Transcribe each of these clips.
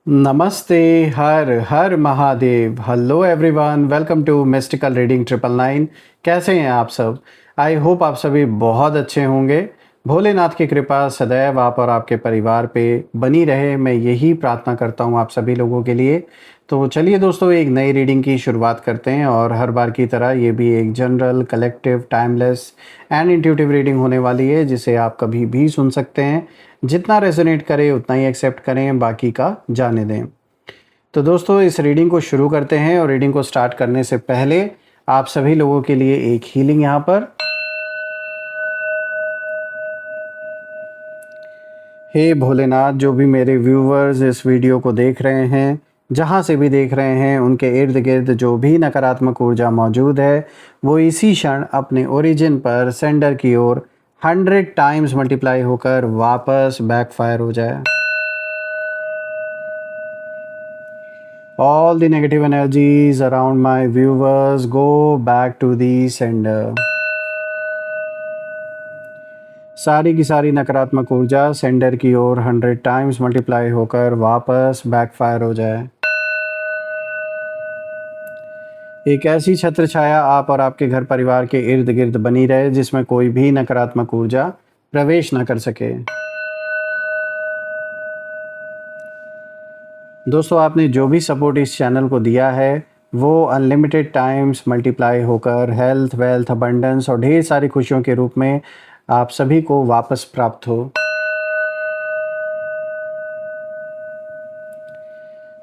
नमस्ते। हर हर Mahadev. Hello everyone, welcome to mystical reading 999। कैसे हैं आप सब? आई होप आप सभी बहुत अच्छे होंगे। भोलेनाथ की कृपा सदैव आप और आपके परिवार पे बनी रहे, मैं यही प्रार्थना करता हूँ आप सभी लोगों के लिए। तो चलिए दोस्तों, एक नई रीडिंग की शुरुआत करते हैं और हर बार की तरह ये भी एक general, collective, timeless and intuitive reading होने वाली है, जिसे आप कभी भी सुन सकते हैं। जितना रेजोनेट करे उतना ही एक्सेप्ट करें, बाकी का जाने दें। तो दोस्तों, इस रीडिंग को शुरू करते हैं और रीडिंग को स्टार्ट करने से पहले आप सभी लोगों के लिए एक हीलिंग यहाँ पर। हे भोलेनाथ, जो भी मेरे व्यूवर्स इस वीडियो को देख रहे हैं, जहाँ से भी देख रहे हैं, उनके इर्द गिर्द जो भी नकारात्मक ऊर्जा मौजूद है वो इसी क्षण अपने ओरिजिन पर सेंडर की ओर 100 टाइम्स मल्टीप्लाई होकर वापस बैकफायर हो जाए। All the negative energies around my viewers go back to the sender. सारी की सारी नकारात्मक ऊर्जा सेंडर की ओर 100 टाइम्स मल्टीप्लाई होकर वापस बैकफायर हो जाए। एक ऐसी छत्र छाया आप और आपके घर परिवार के इर्द गिर्द बनी रहे जिसमें कोई भी नकारात्मक ऊर्जा प्रवेश न कर सके। दोस्तों, आपने जो भी सपोर्ट इस चैनल को दिया है वो अनलिमिटेड टाइम्स मल्टीप्लाई होकर हेल्थ, वेल्थ, अबंडेंस और ढेर सारी खुशियों के रूप में आप सभी को वापस प्राप्त हो।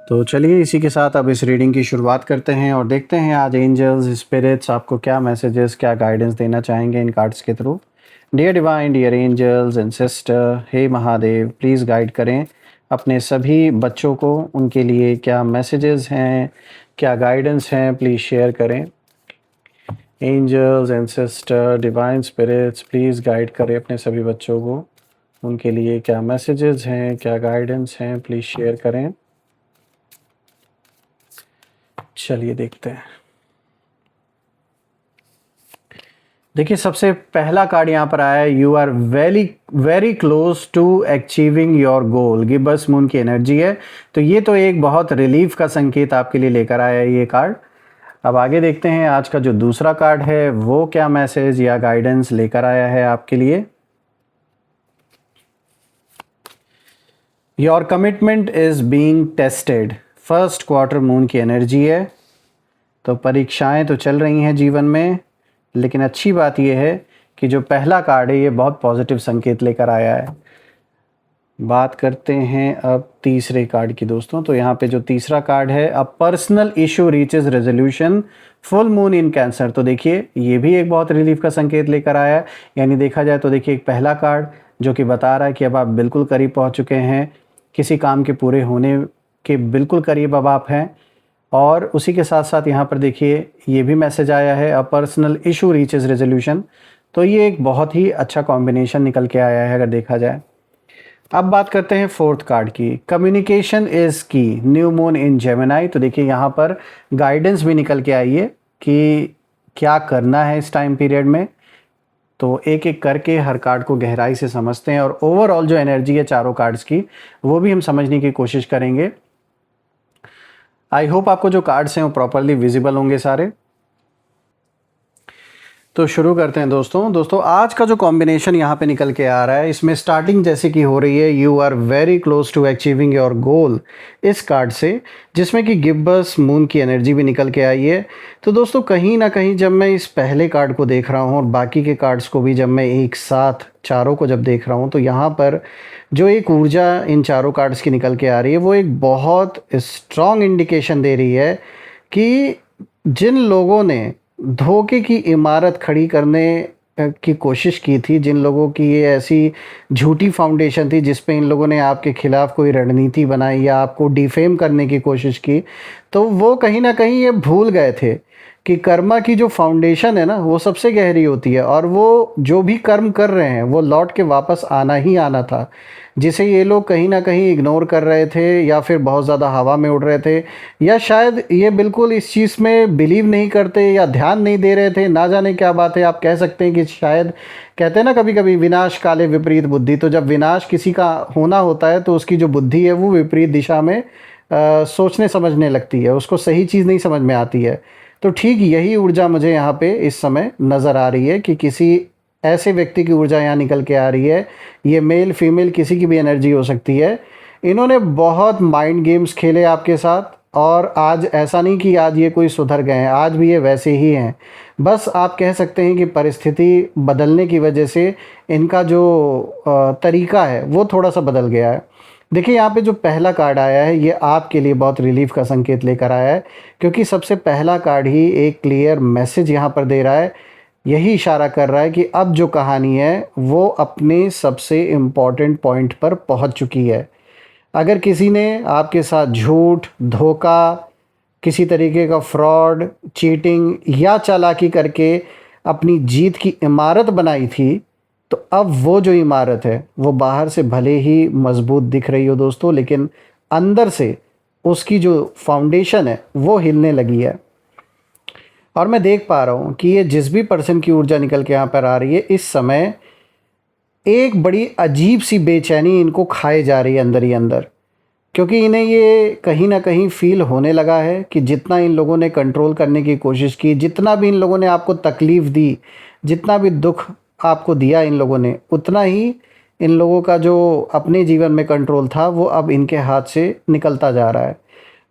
तो चलिए इसी के साथ अब इस रीडिंग की शुरुआत करते हैं और देखते हैं आज एंजल्स, स्पिरिट्स आपको क्या मैसेजेस, क्या गाइडेंस देना चाहेंगे इन कार्ड्स के थ्रू। Dear divine, dear angels and sister, हे महादेव, प्लीज़ गाइड करें अपने सभी बच्चों को। उनके लिए क्या मैसेजेस हैं, क्या गाइडेंस हैं, प्लीज़ शेयर करें। Angels and sister, divine spirits, please guide करें अपने सभी बच्चों को। उनके लिए क्या मैसेजेस हैं, क्या गाइडेंस हैं, प्लीज़ शेयर करें। चलिए देखते हैं। देखिए, सबसे पहला कार्ड यहाँ पर आया है, you are very very close to achieving your goal. Gibbous moon की एनर्जी है, तो ये तो एक बहुत रिलीफ का संकेत आपके लिए लेकर आया है ये कार्ड। अब आगे देखते हैं आज का जो दूसरा कार्ड है वो क्या मैसेज या गाइडेंस लेकर आया है आपके लिए। Your commitment is being tested. First quarter moon की एनर्जी है, तो परीक्षाएं तो चल रही हैं जीवन में, लेकिन अच्छी बात यह है कि जो पहला कार्ड है ये बहुत पॉजिटिव संकेत लेकर आया है। बात करते हैं अब तीसरे कार्ड की दोस्तों। तो यहाँ पे जो तीसरा कार्ड है, a personal issue reaches resolution, full moon in cancer. तो देखिए, ये भी एक बहुत रिलीफ का संकेत लेकर आया है। यानी देखा जाए तो देखिए, एक पहला कार्ड जो कि बता रहा है कि अब आप बिल्कुल करीब पहुँच चुके हैं, किसी काम के पूरे होने के बिल्कुल करीब अब आप हैं। और उसी के साथ साथ यहाँ पर देखिए, ये भी मैसेज आया है, a personal issue reaches resolution. तो ये एक बहुत ही अच्छा कॉम्बिनेशन निकल के आया है अगर देखा जाए। अब बात करते हैं फोर्थ कार्ड की, कम्युनिकेशन इज़ की, न्यू मून इन जेमिनी। तो देखिए, यहाँ पर गाइडेंस भी निकल के आई है कि क्या करना है इस टाइम पीरियड में। तो एक एक करके हर कार्ड को गहराई से समझते हैं और ओवरऑल जो एनर्जी है चारों कार्ड्स की वो भी हम समझने की कोशिश करेंगे। आई होप आपको जो कार्ड्स हैं वो प्रॉपरली विजिबल होंगे सारे। तो शुरू करते हैं दोस्तों आज का जो कॉम्बिनेशन यहाँ पे निकल के आ रहा है, इसमें स्टार्टिंग जैसे कि हो रही है, you are very close to achieving your goal, इस कार्ड से, जिसमें कि गिब्बस मून की एनर्जी भी निकल के आई है। तो दोस्तों, कहीं ना कहीं जब मैं इस पहले कार्ड को देख रहा हूँ और बाकी के कार्ड्स को भी जब मैं एक साथ चारों को जब देख रहा हूँ, तो यहाँ पर जो एक ऊर्जा इन चारों कार्ड्स की निकल के आ रही है वो एक बहुत स्ट्रॉन्ग इंडिकेशन दे रही है कि जिन लोगों ने धोखे की इमारत खड़ी करने की कोशिश की थी, जिन लोगों की ये ऐसी झूठी फाउंडेशन थी जिस पे इन लोगों ने आपके खिलाफ कोई रणनीति बनाई या आपको डिफेम करने की कोशिश की, तो वो कहीं ना कहीं ये भूल गए थे कि कर्मा की जो फाउंडेशन है ना वो सबसे गहरी होती है, और वो जो भी कर्म कर रहे हैं वो लौट के वापस आना ही आना था, जिसे ये लोग कहीं ना कहीं इग्नोर कर रहे थे या फिर बहुत ज़्यादा हवा में उड़ रहे थे, या शायद ये बिल्कुल इस चीज़ में बिलीव नहीं करते या ध्यान नहीं दे रहे थे, ना जाने क्या बात है। आप कह सकते हैं कि शायद, कहते हैं ना कभी कभी विनाश काले विपरीत बुद्धि, तो जब विनाश किसी का होना होता है तो उसकी जो बुद्धि है वो विपरीत दिशा में सोचने समझने लगती है, उसको सही चीज़ नहीं समझ में आती है। तो ठीक यही ऊर्जा मुझे यहाँ पे इस समय नज़र आ रही है कि किसी ऐसे व्यक्ति की ऊर्जा यहाँ निकल के आ रही है। ये मेल फीमेल किसी की भी एनर्जी हो सकती है। इन्होंने बहुत माइंड गेम्स खेले आपके साथ, और आज ऐसा नहीं कि आज ये कोई सुधर गए हैं, आज भी ये वैसे ही हैं। बस आप कह सकते हैं कि परिस्थिति बदलने की वजह से इनका जो तरीका है वो थोड़ा सा बदल गया है। देखिए यहाँ पे जो पहला कार्ड आया है ये आपके लिए बहुत रिलीफ का संकेत लेकर आया है, क्योंकि सबसे पहला कार्ड ही एक क्लियर मैसेज यहाँ पर दे रहा है। यही इशारा कर रहा है कि अब जो कहानी है वो अपने सबसे इम्पॉर्टेंट पॉइंट पर पहुँच चुकी है। अगर किसी ने आपके साथ झूठ, धोखा, किसी तरीके का फ्रॉड, चीटिंग या चालाकी करके अपनी जीत की इमारत बनाई थी, तो अब वो जो इमारत है वो बाहर से भले ही मजबूत दिख रही हो दोस्तों, लेकिन अंदर से उसकी जो फाउंडेशन है वो हिलने लगी है। और मैं देख पा रहा हूँ कि ये जिस भी पर्सन की ऊर्जा निकल के यहाँ पर आ रही है, इस समय एक बड़ी अजीब सी बेचैनी इनको खाए जा रही है अंदर ही अंदर, क्योंकि इन्हें ये कहीं ना कहीं फील होने लगा है कि जितना इन लोगों ने कंट्रोल करने की कोशिश की, जितना भी इन लोगों ने आपको तकलीफ़ दी, जितना भी दुख आपको दिया इन लोगों ने, उतना ही इन लोगों का जो अपने जीवन में कंट्रोल था वो अब इनके हाथ से निकलता जा रहा है।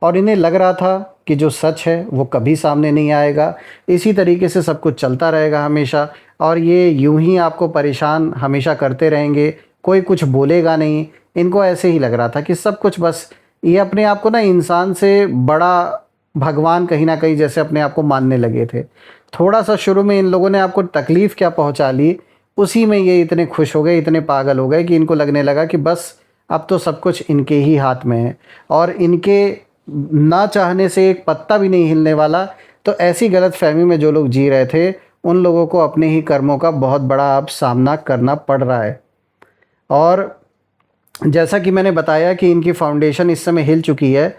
और इन्हें लग रहा था कि जो सच है वो कभी सामने नहीं आएगा, इसी तरीके से सब कुछ चलता रहेगा हमेशा, और ये यूं ही आपको परेशान हमेशा करते रहेंगे, कोई कुछ बोलेगा नहीं। इनको ऐसे ही लग रहा था कि सब कुछ बस, ये अपने आप को ना इंसान से बड़ा भगवान कहीं ना कहीं जैसे अपने आप को मानने लगे थे। थोड़ा सा शुरू में इन लोगों ने आपको तकलीफ़ क्या पहुंचा ली, उसी में ये इतने खुश हो गए, इतने पागल हो गए कि इनको लगने लगा कि बस अब तो सब कुछ इनके ही हाथ में है, और इनके ना चाहने से एक पत्ता भी नहीं हिलने वाला। तो ऐसी गलत फहमी में जो लोग जी रहे थे उन लोगों को अपने ही कर्मों का बहुत बड़ा अब सामना करना पड़ रहा है। और जैसा कि मैंने बताया कि इनकी फाउंडेशन इस समय हिल चुकी है,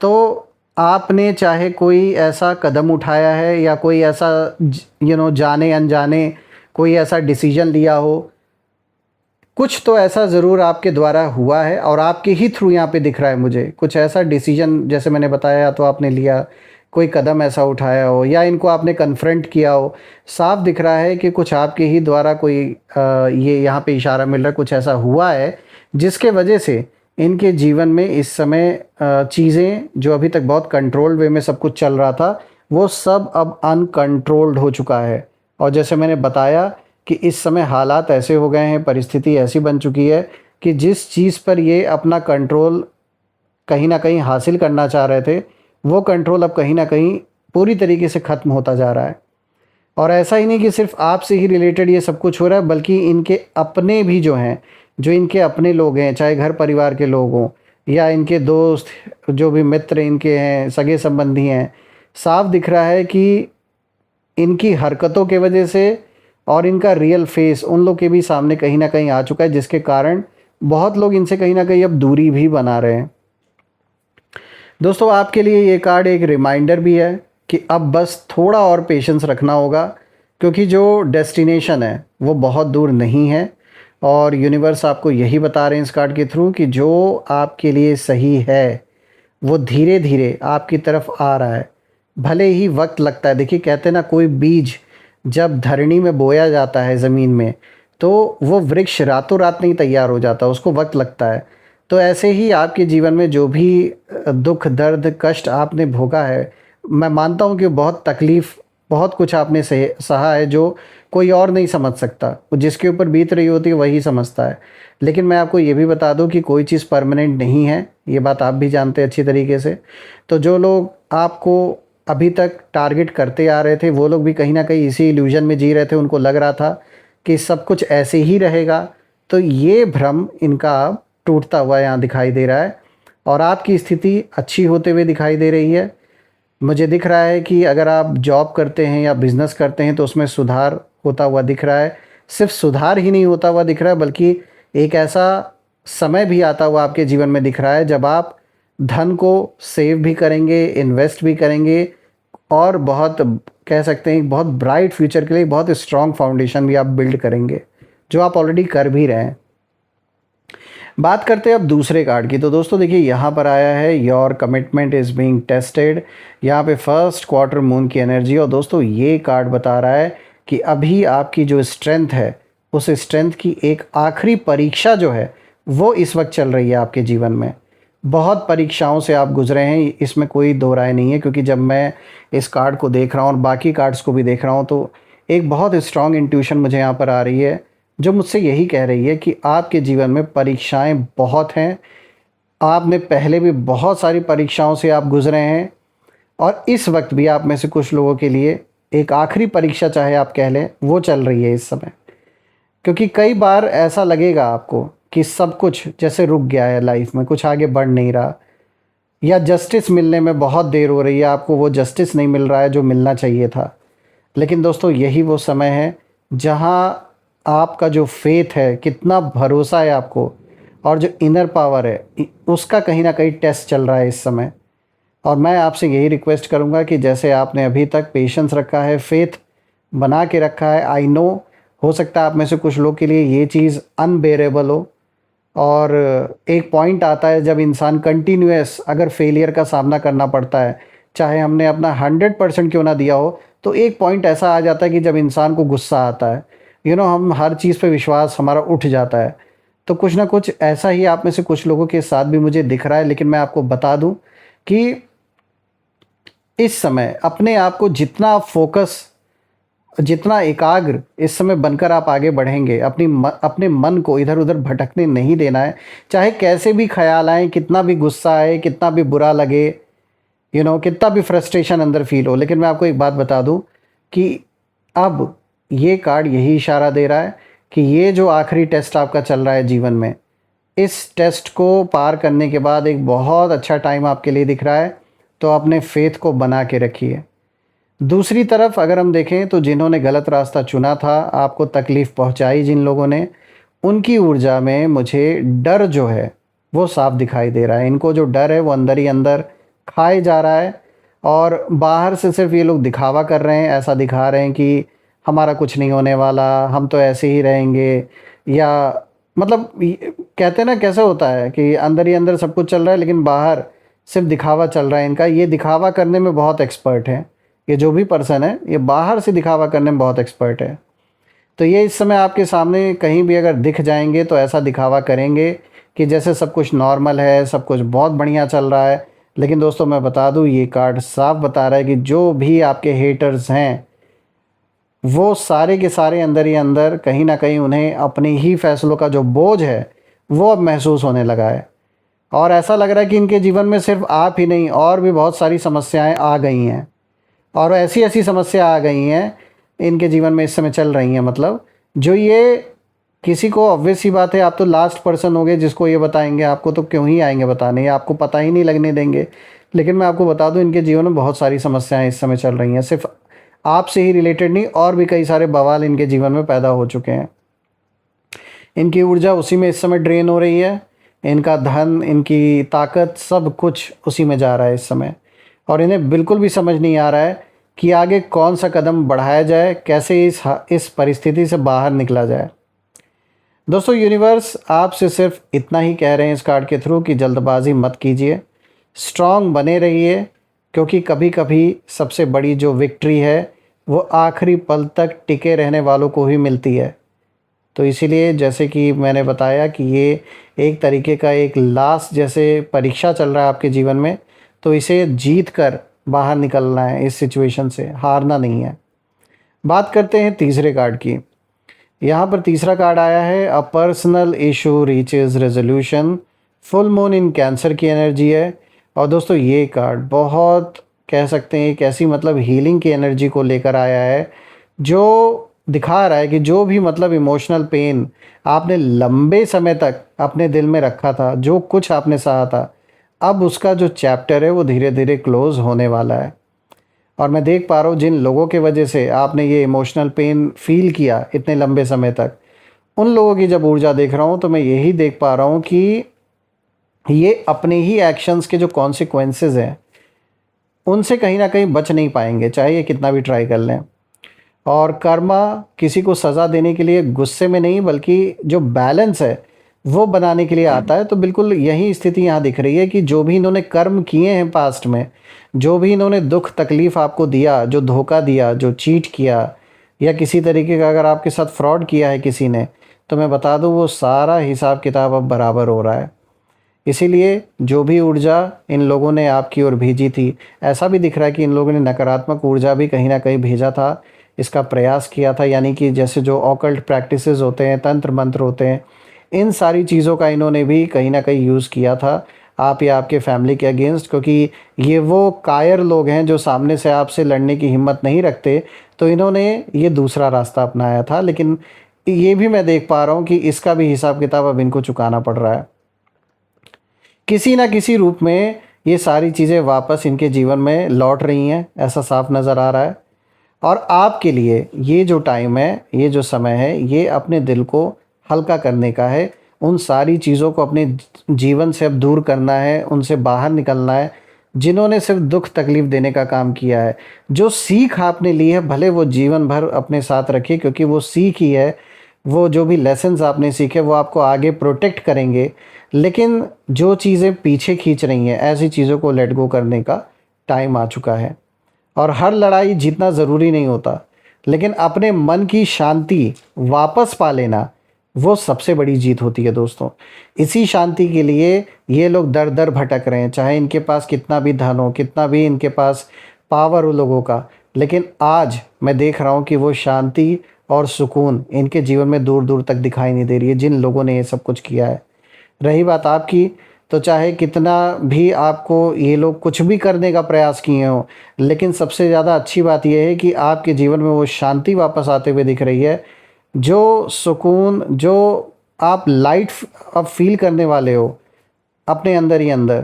तो आपने चाहे कोई ऐसा कदम उठाया है या कोई ऐसा जाने अनजाने कोई ऐसा डिसीजन लिया हो, कुछ तो ऐसा ज़रूर आपके द्वारा हुआ है और आपके ही थ्रू यहाँ पे दिख रहा है मुझे। कुछ ऐसा डिसीजन जैसे मैंने बताया तो आपने लिया, कोई कदम ऐसा उठाया हो या इनको आपने कन्फ्रंट किया हो। साफ दिख रहा है कि कुछ आपके ही द्वारा कोई ये यहाँ पे इशारा मिल रहा है, कुछ ऐसा हुआ है जिसके वजह से इनके जीवन में इस समय चीज़ें जो अभी तक बहुत कंट्रोल्ड वे में सब कुछ चल रहा था वो सब अब अनकंट्रोल्ड हो चुका है। और जैसे मैंने बताया कि इस समय हालात ऐसे हो गए हैं, परिस्थिति ऐसी बन चुकी है कि जिस चीज़ पर ये अपना कंट्रोल कहीं ना कहीं हासिल करना चाह रहे थे वो कंट्रोल अब कहीं ना कहीं पूरी तरीके से ख़त्म होता जा रहा है। और ऐसा ही नहीं कि सिर्फ आपसे ही रिलेटेड ये सब कुछ हो रहा है, बल्कि इनके अपने भी जो हैं, जो इनके अपने लोग हैं, चाहे घर परिवार के लोग हों या इनके दोस्त, जो भी मित्र इनके हैं, सगे संबंधी हैं, साफ दिख रहा है कि इनकी हरकतों के वजह से और इनका रियल फेस उन लोग के भी सामने कहीं ना कहीं आ चुका है, जिसके कारण बहुत लोग इनसे कहीं ना कहीं अब दूरी भी बना रहे हैं। दोस्तों आपके लिए ये कार्ड एक रिमाइंडर भी है कि अब बस थोड़ा और पेशेंस रखना होगा, क्योंकि जो डेस्टिनेशन है वो बहुत दूर नहीं है। और यूनिवर्स आपको यही बता रहे हैं इस कार्ड के थ्रू कि जो आपके लिए सही है वो धीरे धीरे आपकी तरफ आ रहा है, भले ही वक्त लगता है। देखिए कहते हैं ना, कोई बीज जब धरनी में बोया जाता है ज़मीन में तो वो वृक्ष रातों रात नहीं तैयार हो जाता, उसको वक्त लगता है। तो ऐसे ही आपके जीवन में जो भी दुख, दर्द, कष्ट आपने भोगा है, मैं मानता हूँ कि बहुत तकलीफ़, बहुत कुछ आपने सहा है जो कोई और नहीं समझ सकता। वो जिसके ऊपर बीत रही होती है वही समझता है। लेकिन मैं आपको ये भी बता दूं कि कोई चीज़ परमानेंट नहीं है, ये बात आप भी जानते हैं अच्छी तरीके से। तो जो लोग आपको अभी तक टारगेट करते आ रहे थे वो लोग भी कहीं ना कहीं इसी इल्यूजन में जी रहे थे। उनको लग रहा था कि सब कुछ ऐसे ही रहेगा, तो ये भ्रम इनका अब टूटता हुआ यहाँ दिखाई दे रहा है और आपकी स्थिति अच्छी होते हुए दिखाई दे रही है। मुझे दिख रहा है कि अगर आप जॉब करते हैं या बिज़नेस करते हैं तो उसमें सुधार होता हुआ दिख रहा है। सिर्फ सुधार ही नहीं होता हुआ दिख रहा है, बल्कि एक ऐसा समय भी आता हुआ आपके जीवन में दिख रहा है जब आप धन को सेव भी करेंगे, इन्वेस्ट भी करेंगे और बहुत कह सकते हैं बहुत ब्राइट फ्यूचर के लिए बहुत स्ट्रॉन्ग फाउंडेशन भी आप बिल्ड करेंगे, जो आप ऑलरेडी कर भी रहे हैं। बात करते हैं अब दूसरे कार्ड की। तो दोस्तों देखिए, यहाँ पर आया है your commitment is being tested. यहाँ पे फर्स्ट क्वार्टर मून की एनर्जी, और दोस्तों ये कार्ड बता रहा है कि अभी आपकी जो स्ट्रेंथ है उस स्ट्रेंथ की एक आखिरी परीक्षा जो है वो इस वक्त चल रही है आपके जीवन में। बहुत परीक्षाओं से आप गुजरे हैं, इसमें कोई दो राय नहीं है, क्योंकि जब मैं इस कार्ड को देख रहा हूँ और बाकी कार्ड्स को भी देख रहा हूँ तो एक बहुत स्ट्रॉन्ग इंट्यूशन मुझे यहाँ पर आ रही है जो मुझसे यही कह रही है कि आपके जीवन में परीक्षाएं बहुत हैं। आपने पहले भी बहुत सारी परीक्षाओं से आप गुजरे हैं और इस वक्त भी आप में से कुछ लोगों के लिए एक आखिरी परीक्षा, चाहे आप कह लें, वो चल रही है इस समय। क्योंकि कई बार ऐसा लगेगा आपको कि सब कुछ जैसे रुक गया है लाइफ में, कुछ आगे बढ़ नहीं रहा, या जस्टिस मिलने में बहुत देर हो रही है, आपको वो जस्टिस नहीं मिल रहा है जो मिलना चाहिए था। लेकिन दोस्तों यही वो समय है जहाँ आपका जो फेथ है, कितना भरोसा है आपको, और जो इनर पावर है उसका कहीं ना कहीं टेस्ट चल रहा है इस समय। और मैं आपसे यही रिक्वेस्ट करूंगा कि जैसे आपने अभी तक पेशेंस रखा है, फेथ बना के रखा है, आई नो हो सकता है आप में से कुछ लोग के लिए ये चीज़ अनबेरेबल हो, और एक पॉइंट आता है जब इंसान कंटिन्यूअस अगर फेलियर का सामना करना पड़ता है, चाहे हमने अपना 100% क्यों ना दिया हो, तो एक पॉइंट ऐसा आ जाता है कि जब इंसान को गुस्सा आता है, हम हर चीज़ पे विश्वास हमारा उठ जाता है। तो कुछ ना कुछ ऐसा ही आप में से कुछ लोगों के साथ भी मुझे दिख रहा है। लेकिन मैं आपको बता दूं कि इस समय अपने आप को जितना फोकस, जितना एकाग्र इस समय बनकर आप आगे बढ़ेंगे, अपने मन को इधर उधर भटकने नहीं देना है। चाहे कैसे भी ख्याल आए, कितना भी गुस्सा आए, कितना भी बुरा लगे, कितना भी फ्रस्ट्रेशन अंदर फील हो, लेकिन मैं आपको एक बात बता दूं कि अब ये कार्ड यही इशारा दे रहा है कि ये जो आखिरी टेस्ट आपका चल रहा है जीवन में, इस टेस्ट को पार करने के बाद एक बहुत अच्छा टाइम आपके लिए दिख रहा है। तो अपने फेथ को बना के रखिए। दूसरी तरफ अगर हम देखें तो जिन्होंने गलत रास्ता चुना था, आपको तकलीफ़ पहुंचाई जिन लोगों ने, उनकी ऊर्जा में मुझे डर जो है वो साफ दिखाई दे रहा है। इनको जो डर है वो अंदर ही अंदर खाए जा रहा है, और बाहर से सिर्फ ये लोग दिखावा कर रहे हैं, ऐसा दिखा रहे हैं कि हमारा कुछ नहीं होने वाला, हम तो ऐसे ही रहेंगे, या मतलब कहते हैं ना कैसे होता है कि अंदर ही अंदर सब कुछ चल रहा है लेकिन बाहर सिर्फ दिखावा चल रहा है इनका। ये दिखावा करने में बहुत एक्सपर्ट है, ये जो भी पर्सन है ये बाहर से दिखावा करने में बहुत एक्सपर्ट है। तो ये इस समय आपके सामने कहीं भी अगर दिख जाएंगे तो ऐसा दिखावा करेंगे कि जैसे सब कुछ नॉर्मल है, सब कुछ बहुत बढ़िया चल रहा है। लेकिन दोस्तों मैं बता दूं, ये कार्ड साफ बता रहा है कि जो भी आपके हेटर्स हैं वो सारे के सारे अंदर ही अंदर कहीं ना कहीं उन्हें अपने ही फैसलों का जो बोझ है वो अब महसूस होने लगा है, और ऐसा लग रहा है कि इनके जीवन में सिर्फ आप ही नहीं और भी बहुत सारी समस्याएं आ गई हैं, और ऐसी ऐसी समस्या आ गई हैं इनके जीवन में इस समय चल रही हैं, मतलब जो ये किसी को, ऑब्वियस सी बात है, आप तो लास्ट पर्सन होंगे जिसको ये बताएंगे, आपको तो क्यों ही आएंगे बताने, आपको पता ही नहीं लगने देंगे। लेकिन मैं आपको बता दूं, इनके जीवन में बहुत सारी समस्याएं इस समय चल रही हैं, सिर्फ आपसे ही रिलेटेड नहीं, और भी कई सारे बवाल इनके जीवन में पैदा हो चुके हैं। इनकी ऊर्जा उसी में इस समय ड्रेन हो रही है, इनका धन, इनकी ताकत, सब कुछ उसी में जा रहा है इस समय, और इन्हें बिल्कुल भी समझ नहीं आ रहा है कि आगे कौन सा कदम बढ़ाया जाए, कैसे इस परिस्थिति से बाहर निकला जाए। दोस्तों यूनिवर्स आपसे सिर्फ इतना ही कह रहे हैं इस कार्ड के थ्रू कि जल्दबाजी मत कीजिए, स्ट्रांग बने रहिए, क्योंकि कभी कभी सबसे बड़ी जो विक्ट्री है वो आखिरी पल तक टिके रहने वालों को ही मिलती है। तो इसीलिए जैसे कि मैंने बताया कि ये एक तरीके का एक लास्ट जैसे परीक्षा चल रहा है आपके जीवन में, तो इसे जीत कर बाहर निकलना है, इस सिचुएशन से हारना नहीं है। बात करते हैं तीसरे कार्ड की। यहाँ पर तीसरा कार्ड आया है, a personal issue reaches resolution. Full moon in cancer की एनर्जी है, और दोस्तों ये कार्ड बहुत कह सकते हैं एक ऐसी मतलब हीलिंग की एनर्जी को लेकर आया है, जो दिखा रहा है कि जो भी मतलब इमोशनल पेन आपने लंबे समय तक अपने दिल में रखा था, जो कुछ आपने सहा था, अब उसका जो चैप्टर है वो धीरे धीरे क्लोज़ होने वाला है। और मैं देख पा रहा हूँ जिन लोगों के वजह से आपने ये इमोशनल पेन फील किया इतने लंबे समय तक, उन लोगों की जब ऊर्जा देख रहा हूँ तो मैं यही देख पा रहा हूँ कि ये अपने ही एक्शंस के जो कॉन्सिक्वेंसेस हैं उनसे कहीं ना कहीं बच नहीं पाएंगे, चाहे ये कितना भी ट्राई कर लें। और कर्मा किसी को सज़ा देने के लिए गुस्से में नहीं, बल्कि जो बैलेंस है वो बनाने के लिए आता है। तो बिल्कुल यही स्थिति यहाँ दिख रही है कि जो भी इन्होंने कर्म किए हैं पास्ट में, जो भी इन्होंने दुख तकलीफ़ आपको दिया, जो धोखा दिया, जो चीट किया, या किसी तरीके का अगर आपके साथ फ्रॉड किया है किसी ने, तो मैं बता दूँ वो सारा हिसाब किताब अब बराबर हो रहा है। इसीलिए जो भी ऊर्जा इन लोगों ने आपकी ओर भेजी थी, ऐसा भी दिख रहा है कि इन लोगों ने नकारात्मक ऊर्जा भी कहीं ना कहीं भेजा था, इसका प्रयास किया था। यानी कि जैसे जो ऑकल्ट प्रैक्टिसेस होते हैं, तंत्र मंत्र होते हैं, इन सारी चीज़ों का इन्होंने भी कहीं ना कहीं यूज़ किया था आप या आपके फैमिली के अगेंस्ट, क्योंकि ये वो कायर लोग हैं जो सामने से आपसे लड़ने की हिम्मत नहीं रखते। तो इन्होंने ये दूसरा रास्ता अपनाया था, लेकिन ये भी मैं देख पा रहा हूँ कि इसका भी हिसाब किताब अब इनको चुकाना पड़ रहा है। किसी ना किसी रूप में ये सारी चीज़ें वापस इनके जीवन में लौट रही हैं, ऐसा साफ नज़र आ रहा है। और आपके लिए ये जो टाइम है, ये जो समय है, ये अपने दिल को हल्का करने का है। उन सारी चीज़ों को अपने जीवन से अब दूर करना है, उनसे बाहर निकलना है जिन्होंने सिर्फ दुख तकलीफ़ देने का काम किया है। जो सीख आपने ली है भले वो जीवन भर अपने साथ रखिए, क्योंकि वो सीख ही है। वो जो भी लेसन्स आपने सीखे वो आपको आगे प्रोटेक्ट करेंगे। लेकिन जो चीज़ें पीछे खींच रही हैं, ऐसी चीज़ों को लेट गो करने का टाइम आ चुका है। और हर लड़ाई जीतना ज़रूरी नहीं होता, लेकिन अपने मन की शांति वापस पा लेना वो सबसे बड़ी जीत होती है दोस्तों। इसी शांति के लिए ये लोग दर दर भटक रहे हैं, चाहे इनके पास कितना भी धन हो, कितना भी इनके पास पावर हो लोगों का। लेकिन आज मैं देख रहा हूँ कि वो शांति और सुकून इनके जीवन में दूर दूर तक दिखाई नहीं दे रही है, जिन लोगों ने ये सब कुछ किया है। रही बात आपकी, तो चाहे कितना भी आपको ये लोग कुछ भी करने का प्रयास किए हों, लेकिन सबसे ज़्यादा अच्छी बात यह है कि आपके जीवन में वो शांति वापस आते हुए दिख रही है। जो सुकून, जो आप लाइट अब फील करने वाले हो अपने अंदर ही अंदर,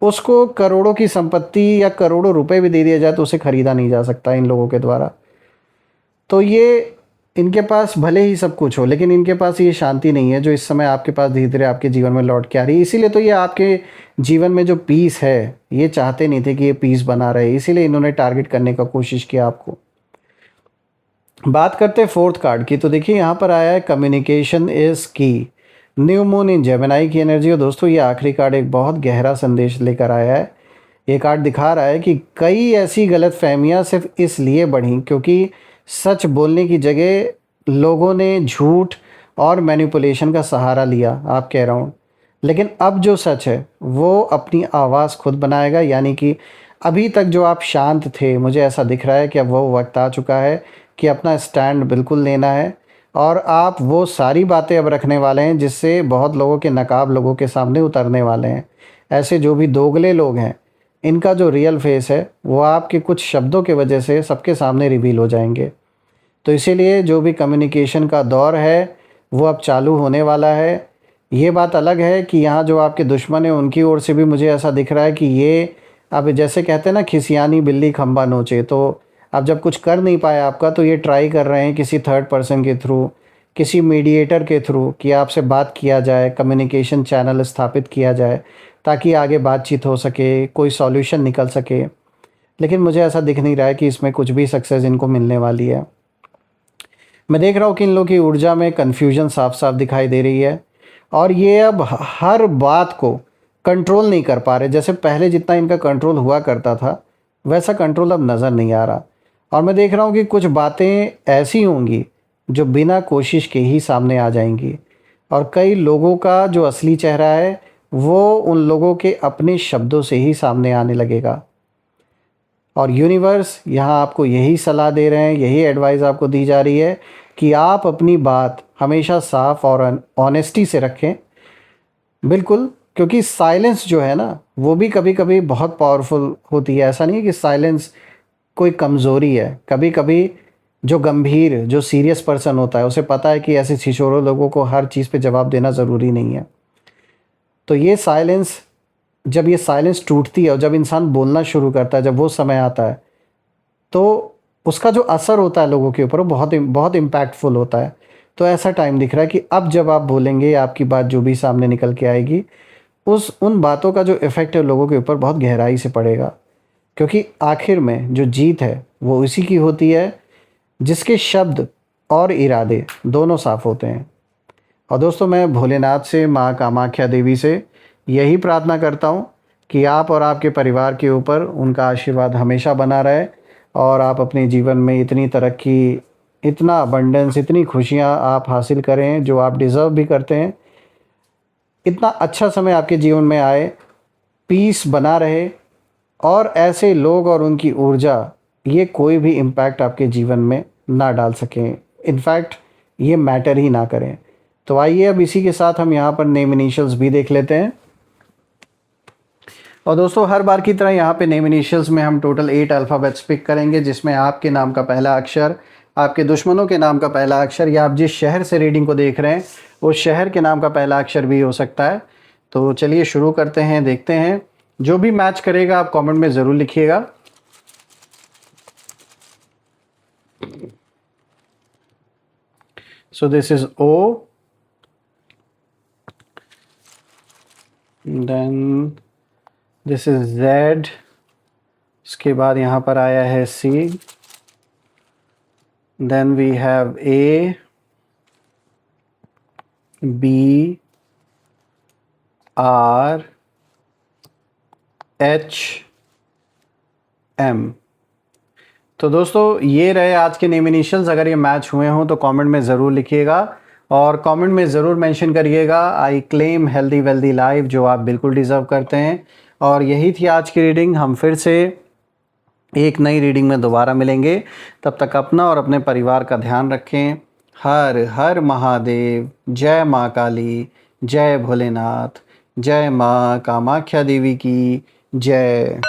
उसको करोड़ों की संपत्ति या करोड़ों रुपए भी दे दिया जाए तो उसे खरीदा नहीं जा सकता इन लोगों के द्वारा। तो ये इनके पास भले ही सब कुछ हो, लेकिन इनके पास ये शांति नहीं है जो इस समय आपके पास धीरे धीरे आपके जीवन में लौट के आ रही है। इसीलिए तो ये आपके जीवन में जो पीस है, ये चाहते नहीं थे कि ये पीस बना रहे, इसीलिए इन्होंने टारगेट करने का कोशिश किया आपको। बात करते हैं फोर्थ कार्ड की, तो देखिए यहाँ पर आया है कम्युनिकेशन इज़ की, न्यू मून इन जेमिनाई की एनर्जी। और दोस्तों ये आखिरी कार्ड एक बहुत गहरा संदेश लेकर आया है। ये कार्ड दिखा रहा है कि कई ऐसी गलत फहमियाँ सिर्फ इसलिए बढ़ी क्योंकि सच बोलने की जगह लोगों ने झूठ और मैनिपुलेशन का सहारा लिया। आप कह रहा हूँ, लेकिन अब जो सच है वो अपनी आवाज़ खुद बनाएगा। यानी कि अभी तक जो आप शांत थे, मुझे ऐसा दिख रहा है कि अब वो वक्त आ चुका है कि अपना स्टैंड बिल्कुल लेना है। और आप वो सारी बातें अब रखने वाले हैं जिससे बहुत लोगों के नकाब लोगों के सामने उतरने वाले हैं। ऐसे जो भी दोगले लोग हैं, इनका जो रियल फेस है वो आपके कुछ शब्दों के वजह से सबके सामने रिवील हो जाएंगे। तो इसीलिए जो भी कम्युनिकेशन का दौर है वो अब चालू होने वाला है। ये बात अलग है कि यहाँ जो आपके दुश्मन हैं उनकी ओर से भी मुझे ऐसा दिख रहा है कि ये अब जैसे कहते हैं ना, खिसियानी बिल्ली खंबा नोचे। तो अब जब कुछ कर नहीं पाया आपका, तो ये ट्राई कर रहे हैं किसी थर्ड पर्सन के थ्रू, किसी मीडिएटर के थ्रू कि आपसे बात किया जाए, कम्युनिकेशन चैनल स्थापित किया जाए ताकि आगे बातचीत हो सके, कोई सॉल्यूशन निकल सके। लेकिन मुझे ऐसा दिख नहीं रहा है कि इसमें कुछ भी सक्सेस इनको मिलने वाली है। मैं देख रहा हूँ कि इन लोगों की ऊर्जा में कन्फ्यूजन साफ साफ दिखाई दे रही है और ये अब हर बात को कंट्रोल नहीं कर पा रहे। जैसे पहले जितना इनका कंट्रोल हुआ करता था वैसा कंट्रोल अब नज़र नहीं आ रहा। और मैं देख रहा हूँ कि कुछ बातें ऐसी होंगी जो बिना कोशिश के ही सामने आ जाएंगी और कई लोगों का जो असली चेहरा है वो उन लोगों के अपने शब्दों से ही सामने आने लगेगा। और यूनिवर्स यहाँ आपको यही सलाह दे रहे हैं, यही एडवाइस आपको दी जा रही है कि आप अपनी बात हमेशा साफ और ऑनेस्टी से रखें। बिल्कुल, क्योंकि साइलेंस जो है ना वो भी कभी कभी बहुत पावरफुल होती है। ऐसा नहीं है कि साइलेंस कोई कमज़ोरी है। कभी कभी जो गंभीर, जो सीरियस पर्सन होता है उसे पता है कि ऐसे छिछोरे लोगों को हर चीज़ पे जवाब देना ज़रूरी नहीं है। तो ये साइलेंस, जब ये साइलेंस टूटती है और जब इंसान बोलना शुरू करता है, जब वो समय आता है तो उसका जो असर होता है लोगों के ऊपर वो बहुत बहुत इम्पैक्टफुल होता है। तो ऐसा टाइम दिख रहा है कि अब जब आप बोलेंगे, आपकी बात जो भी सामने निकल के आएगी, उन बातों का जो इफ़ेक्ट है लोगों के ऊपर बहुत गहराई से पड़ेगा। क्योंकि आखिर में जो जीत है वो उसी की होती है जिसके शब्द और इरादे दोनों साफ होते हैं। और दोस्तों, मैं भोलेनाथ से, माँ कामाख्या देवी से यही प्रार्थना करता हूँ कि आप और आपके परिवार के ऊपर उनका आशीर्वाद हमेशा बना रहे और आप अपने जीवन में इतनी तरक्की, इतना अबंडेंस, इतनी खुशियाँ आप हासिल करें जो आप डिज़र्व भी करते हैं। इतना अच्छा समय आपके जीवन में आए, पीस बना रहे और ऐसे लोग और उनकी ऊर्जा, ये कोई भी इम्पैक्ट आपके जीवन में ना डाल सकें, इनफैक्ट ये मैटर ही ना करें। तो आइए अब इसी के साथ हम यहाँ पर नेम इनिशियल्स भी देख लेते हैं। और दोस्तों, हर बार की तरह यहाँ पे नेम इनिशियल्स में हम टोटल 8 अल्फ़ाबेट्स पिक करेंगे, जिसमें आपके नाम का पहला अक्षर, आपके दुश्मनों के नाम का पहला अक्षर, या आप जिस शहर से रीडिंग को देख रहे हैं उस शहर के नाम का पहला अक्षर भी हो सकता है। तो चलिए शुरू करते हैं, देखते हैं। जो भी मैच करेगा आप कमेंट में ज़रूर लिखिएगा। So this is O, then this is Z, इसके बाद यहाँ पर आया है C, then we have A, B, R, H, M। तो दोस्तों, ये रहे आज के नेम इनिशियल्स। अगर ये मैच हुए हों तो कमेंट में ज़रूर लिखिएगा और कमेंट में ज़रूर मेंशन करिएगा I claim healthy wealthy life, जो आप बिल्कुल डिज़र्व करते हैं। और यही थी आज की रीडिंग। हम फिर से एक नई रीडिंग में दोबारा मिलेंगे। तब तक अपना और अपने परिवार का ध्यान रखें। हर हर महादेव। जय माँ काली, जय भोलेनाथ, जय माँ कामाख्या देवी की जय।